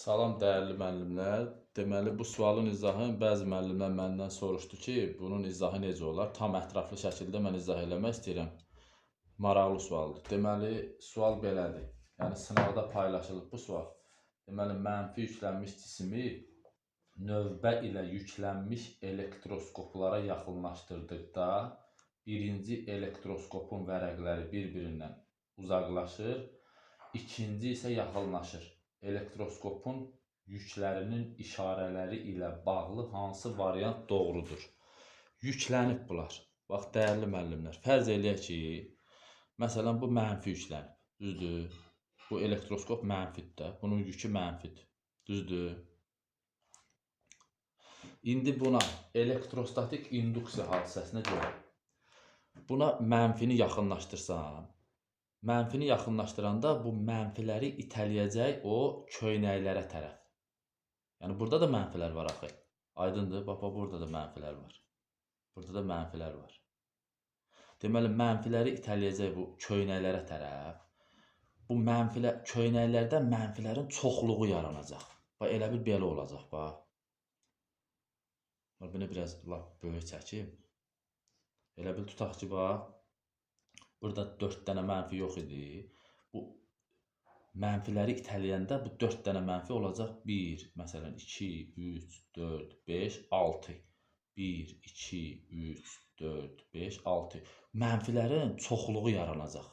Salam dəyərli müəllimlər. Deməli, bu sualın izahını bəzi müəllimlər məndən soruşdu ki, bunun izahı necə olar? Tam ətraflı şəkildə mən izah eləmək istəyirəm. Maraqlı sualdır. Deməli, sual belədir. Yəni, sınavda paylaşılıb bu sual. Deməli, mənfi yüklənmiş cismi növbə ilə yüklənmiş elektroskoplara yaxınlaşdırdıqda birinci elektroskopun vərəqləri bir-birindən uzaqlaşır, ikinci isə yaxınlaşır. Elektroskopun yüklərinin işarələri ilə bağlı hansı variant doğrudur? Yüklənib bunlar. Bax, dəyərli müəllimlər, fərz eləyək ki, məsələn, bu mənfi yüklənib, düzdür? Bu elektroskop mənfidir, bunun yükü mənfidir, düzdür? İndi buna elektrostatik induksiya hadisəsinə görə buna mənfini yaxınlaşdırsam, mənfini yaxınlaşdıranda bu mənfiləri itələyəcək o köynəklərə tərəf. Yəni, burada da mənfilər var axı. Aydındır, bax, burada da mənfilər var. Burada da mənfilər var. Deməli, mənfiləri itələyəcək bu köynəklərə tərəf. Bu köynəklərdə mənfilərin çoxluğu yaranacaq. Bax, elə bir belə olacaq, bax. Bunu biraz böyük çəkim. Elə bil tutaq ki, bax, burada 4 dənə mənfi yox idi. Bu mənfiləri itələyəndə bu 4 dənə mənfi olacaq. 1, məsələn, 2, 3, 4, 5, 6. 1, 2, 3, 4, 5, 6. Mənfilərin çoxluğu yaranacaq.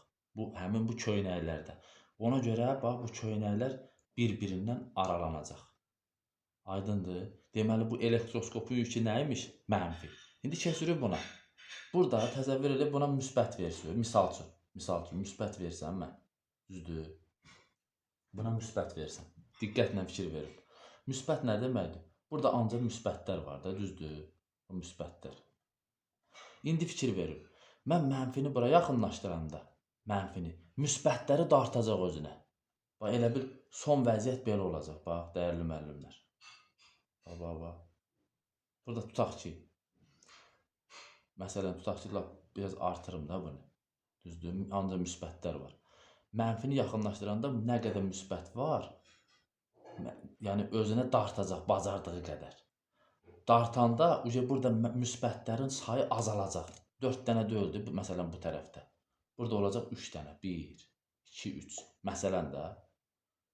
Həmin bu köynəklərdə. Ona görə, bax, bu köynəklər bir-birindən aralanacaq. Aydındır. Deməli, bu elektroskopun yükü nə imiş? Mənfi. İndi keçirik buna. Burada təsəvvür edib buna müsbət versiya. Misal üçün, müsbət versən mən. Düzdür. Buna müsbət versən. Diqqətlə fikir verin. Müsbət nə deməkdir? Burada ancaq müsbətlər var da, düzdür. Bu müsbətlər. İndi fikir verin. Mən mənfini bura yaxınlaşdıranda, müsbətləri dartacaq özünə. Bax, elə bir son vəziyyət belə olacaq. Bax, dəyərli müəllimlər. Bax. Burada tutaq ki, məsələn, tutaq ki, biraz artırım da bunu. Düzdür, ancaq müsbətlər var. Mənfini yaxınlaşdıranda nə qədər müsbət var, yəni özünə dartacaq, bacardığı qədər. Dartanda, burada müsbətlərin sayı azalacaq. 4 dənə deyildi, məsələn, bu tərəfdə. Burada olacaq 3 dənə. 1, 2, 3. Məsələn də.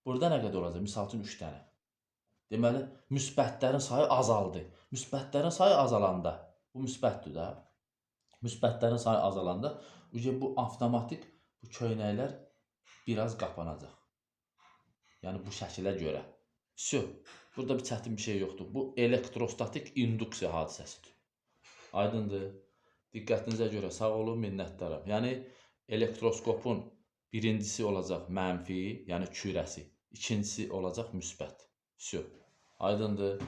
Burada nə qədər olacaq? Misal üçün 3 dənə. Deməli, müsbətlərin sayı azaldı. Müsbətlərin sayı azalanda, bu müsbətdir də. Müsbətlərin sayı azalanda, bu avtomatik bu köynəklər biraz qapanacaq. Yəni, bu şəkilə görə. Burada bir çətin bir şey yoxdur. Bu elektrostatik induksiya hadisəsidir. Aydındır. Diqqətinizə görə sağ olun, minnətdaram. Yəni, elektroskopun birincisi olacaq mənfi, yəni kürəsi. İkincisi olacaq müsbət. Aydındır.